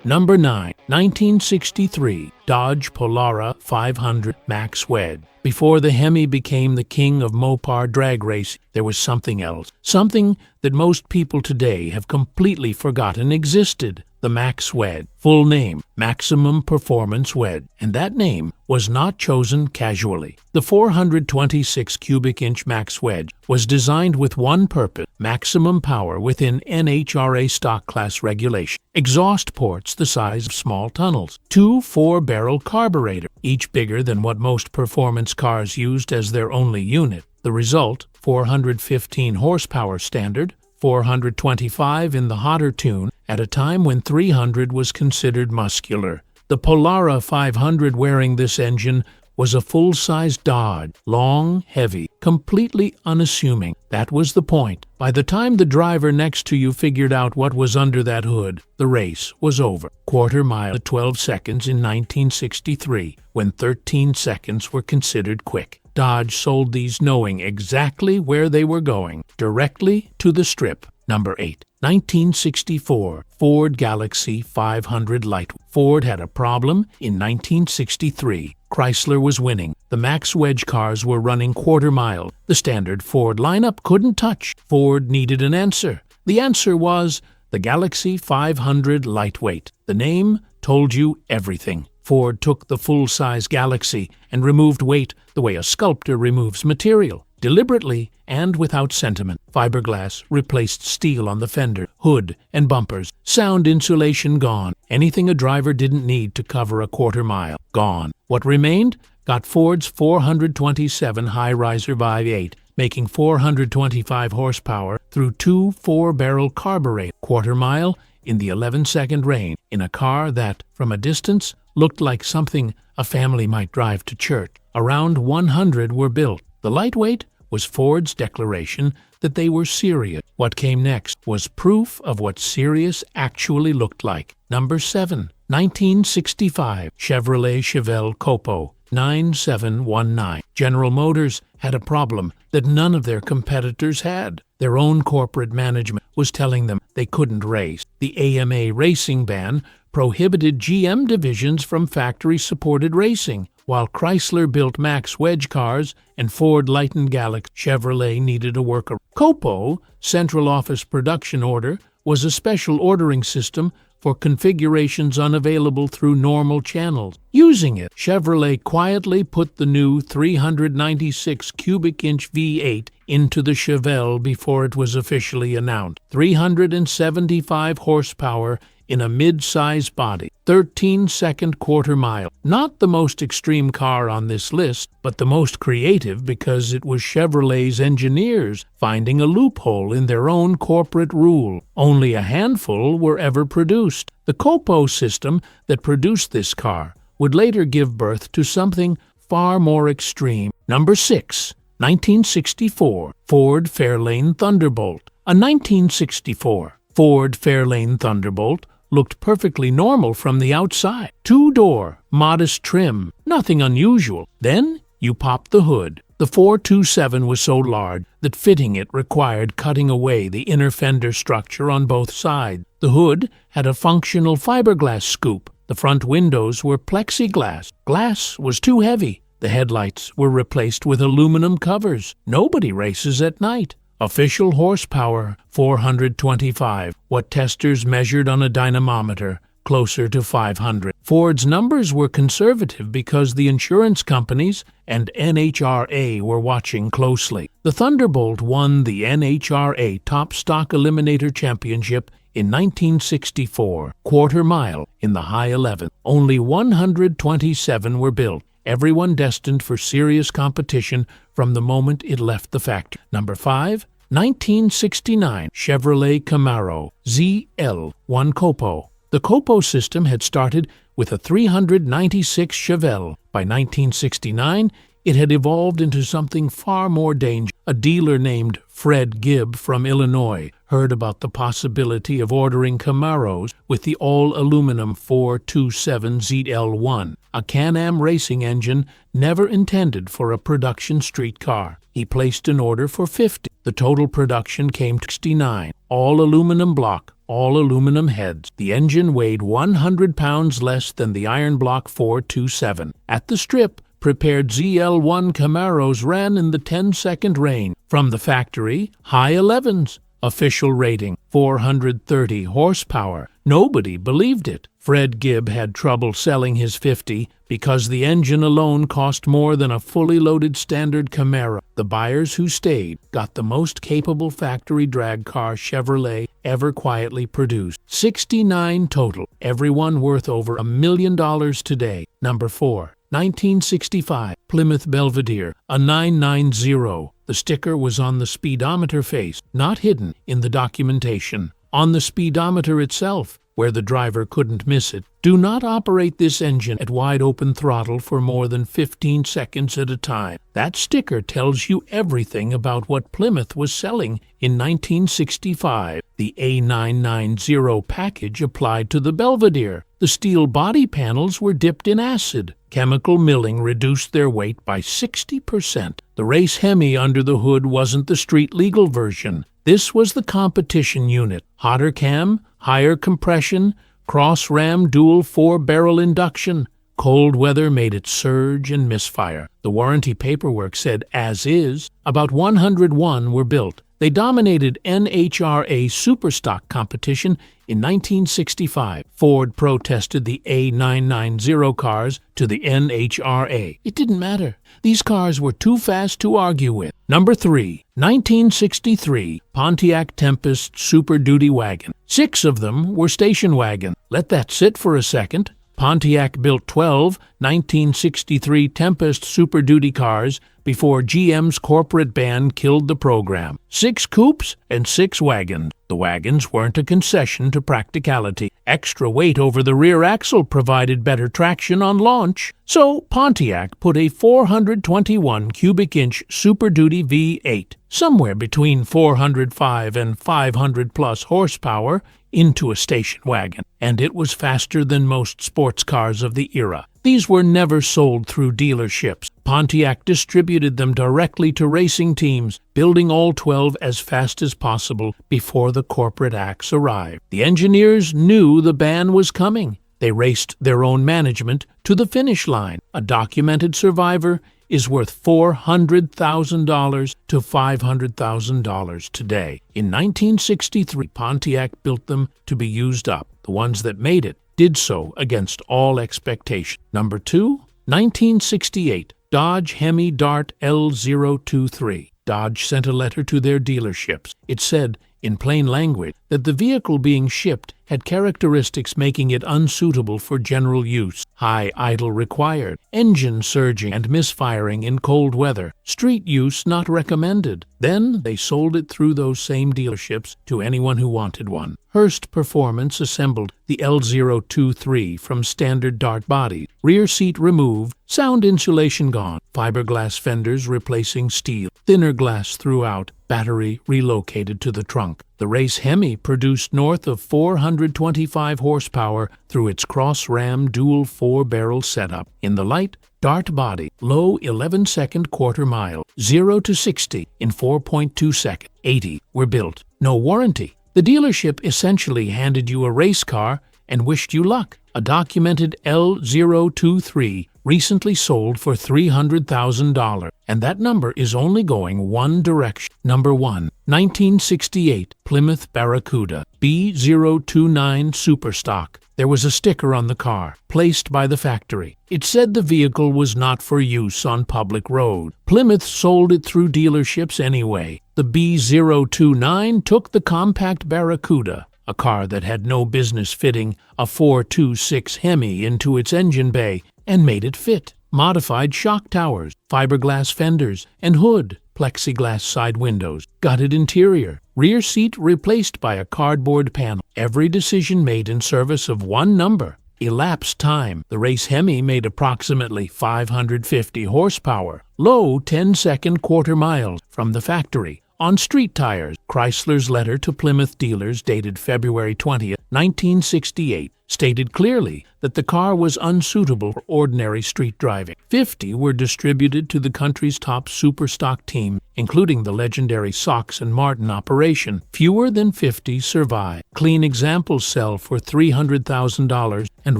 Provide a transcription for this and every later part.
Number 9. 1963 Dodge Polara 500 Max Wedge. Before the Hemi became the king of Mopar drag race, there was something else. Something that most people today have completely forgotten existed. The Max Wedge. Full name, Maximum Performance Wedge. And that name was not chosen casually. The 426 cubic inch Max Wedge was designed with one purpose: maximum power within NHRA stock class regulation. Exhaust ports the size of small tunnels. 2 4-barrel carburetors, each bigger than what most performance cars used as their only unit. The result, 415 horsepower standard, 425 in the hotter tune, at a time when 300 was considered muscular. The Polara 500 wearing this engine was a full-size Dodge, long, heavy, completely unassuming. That was the point. By the time the driver next to you figured out what was under that hood, the race was over. Quarter mile at 12 seconds in 1963, when 13 seconds were considered quick. Dodge sold these knowing exactly where they were going, directly to the strip. Number 8. 1964 Ford Galaxie 500 Light. Ford had a problem in 1963. Chrysler was winning. The Max Wedge cars were running quarter mile. The standard Ford lineup couldn't touch. Ford needed an answer. The answer was the Galaxie 500 Lightweight. The name told you everything. Ford took the full-size Galaxie and removed weight the way a sculptor removes material, deliberately and without sentiment. Fiberglass replaced steel on the fender, hood, and bumpers. Sound insulation gone. Anything a driver didn't need to cover a quarter mile, gone. What remained got Ford's 427 high-riser V8, making 425 horsepower through 2 4-barrel carburetors. Quarter mile in the 11-second range, in a car that, from a distance, looked like something a family might drive to church. Around 100 were built. The lightweight was Ford's declaration that they were serious. What came next was proof of what serious actually looked like. Number 7. 1965 Chevrolet Chevelle COPO 9719. General Motors had a problem that none of their competitors had. Their own corporate management was telling them they couldn't race. The AMA racing ban prohibited GM divisions from factory-supported racing. While Chrysler built Max Wedge cars and Ford lightened Galaxie, Chevrolet needed a workaround. COPO, Central Office Production Order, was a special ordering system for configurations unavailable through normal channels. Using it, Chevrolet quietly put the new 396 cubic inch V8 into the Chevelle before it was officially announced. 375 horsepower in a mid-size body, 13-second quarter mile. Not the most extreme car on this list, but the most creative because it was Chevrolet's engineers finding a loophole in their own corporate rule. Only a handful were ever produced. The COPO system that produced this car would later give birth to something far more extreme. Number 6. 1964 Ford Fairlane Thunderbolt. A 1964 Ford Fairlane Thunderbolt looked perfectly normal from the outside. 2-door, modest trim, nothing unusual. Then you popped the hood. The 427 was so large that fitting it required cutting away the inner fender structure on both sides. The hood had a functional fiberglass scoop. The front windows were plexiglass. Glass was too heavy. The headlights were replaced with aluminum covers. Nobody races at night. Official horsepower, 425. What testers measured on a dynamometer, closer to 500. Ford's numbers were conservative because the insurance companies and NHRA were watching closely. The Thunderbolt won the NHRA Top Stock Eliminator Championship in 1964, quarter mile in the high 11. Only 127 were built. Everyone destined for serious competition from the moment it left the factory. Number 5. 1969 Chevrolet Camaro ZL1 COPO. The COPO system had started with a 396 Chevelle. By 1969, it had evolved into something far more dangerous. A dealer named Fred Gibb from Illinois heard about the possibility of ordering Camaros with the all-aluminum 427 ZL1, a Can-Am racing engine never intended for a production street car. He placed an order for 50. The total production came to 69. All-aluminum block, all aluminum heads. The engine weighed 100 pounds less than the Iron Block 427. At the strip, prepared ZL1 Camaros ran in the 10-second range. From the factory, high 11s. Official rating, 430 horsepower. Nobody believed it. Fred Gibb had trouble selling his 50 because the engine alone cost more than a fully loaded standard Camaro. The buyers who stayed got the most capable factory drag car Chevrolet ever quietly produced. 69 total, everyone worth over $1 million today. Number 4. 1965 Plymouth Belvedere, a 990. The sticker was on the speedometer face, not hidden in the documentation. On the speedometer itself, where the driver couldn't miss it. Do not operate this engine at wide-open throttle for more than 15 seconds at a time. That sticker tells you everything about what Plymouth was selling in 1965. The A990 package applied to the Belvedere. The steel body panels were dipped in acid. Chemical milling reduced their weight by 60%. The race Hemi under the hood wasn't the street-legal version. This was the competition unit. Hotter cam, higher compression, cross-ram dual 4-barrel induction. Cold weather made it surge and misfire. The warranty paperwork said as is. About 101 were built. They dominated NHRA Superstock competition in 1965. Ford protested the A990 cars to the NHRA. It didn't matter. These cars were too fast to argue with. Number 3. 1963 Pontiac Tempest Super Duty Wagon. 6 of them were station wagon. Let that sit for a second. Pontiac built 12 1963 Tempest Super Duty cars before GM's corporate ban killed the program. 6 coupes and 6 wagons. The wagons weren't a concession to practicality. Extra weight over the rear axle provided better traction on launch. So Pontiac put a 421 cubic inch Super Duty V8, somewhere between 405 and 500 plus horsepower, into a station wagon, and it was faster than most sports cars of the era. These were never sold through dealerships. Pontiac distributed them directly to racing teams, building all 12 as fast as possible before the corporate axe arrived. The engineers knew the ban was coming. They raced their own management to the finish line. A documented survivor is worth $400,000 to $500,000 today. In 1963, Pontiac built them to be used up. The ones that made it did so against all expectation. Number 2, 1968, Dodge Hemi Dart L023. Dodge sent a letter to their dealerships. It said, in plain language, that the vehicle being shipped had characteristics making it unsuitable for general use. High idle required, engine surging and misfiring in cold weather, street use not recommended. Then they sold it through those same dealerships to anyone who wanted one. Hurst Performance assembled the L023 from standard Dart body, rear seat removed, sound insulation gone, fiberglass fenders replacing steel, thinner glass throughout, battery relocated to the trunk. The race Hemi produced north of 425 horsepower through its cross-ram dual 4-barrel setup. In the light, Dart body, low 11-second quarter mile, 0 to 60 in 4.2 seconds. 80 were built. No warranty. The dealership essentially handed you a race car and wished you luck. A documented L023 recently sold for $300,000, and that number is only going one direction. Number 1, 1968 Plymouth Barracuda B029 Superstock. There was a sticker on the car, placed by the factory. It said the vehicle was not for use on public road. Plymouth sold it through dealerships anyway. The B029 took the compact Barracuda, a car that had no business fitting a 426 Hemi into its engine bay, and made it fit. Modified shock towers, fiberglass fenders, and hood, plexiglass side windows, gutted interior, rear seat replaced by a cardboard panel. Every decision made in service of one number. Elapsed time. The race Hemi made approximately 550 horsepower, low 10-second quarter miles from the factory. On street tires, Chrysler's letter to Plymouth dealers dated February 20th 1968, stated clearly that the car was unsuitable for ordinary street driving. 50 were distributed to the country's top superstock team, including the legendary Sox and Martin operation. Fewer than 50 survive. Clean examples sell for $300,000 and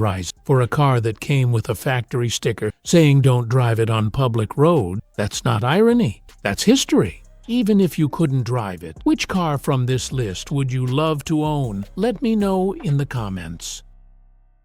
rise. For a car that came with a factory sticker saying don't drive it on public road, that's not irony, that's history. Even if you couldn't drive it, which car from this list would you love to own? Let me know in the comments.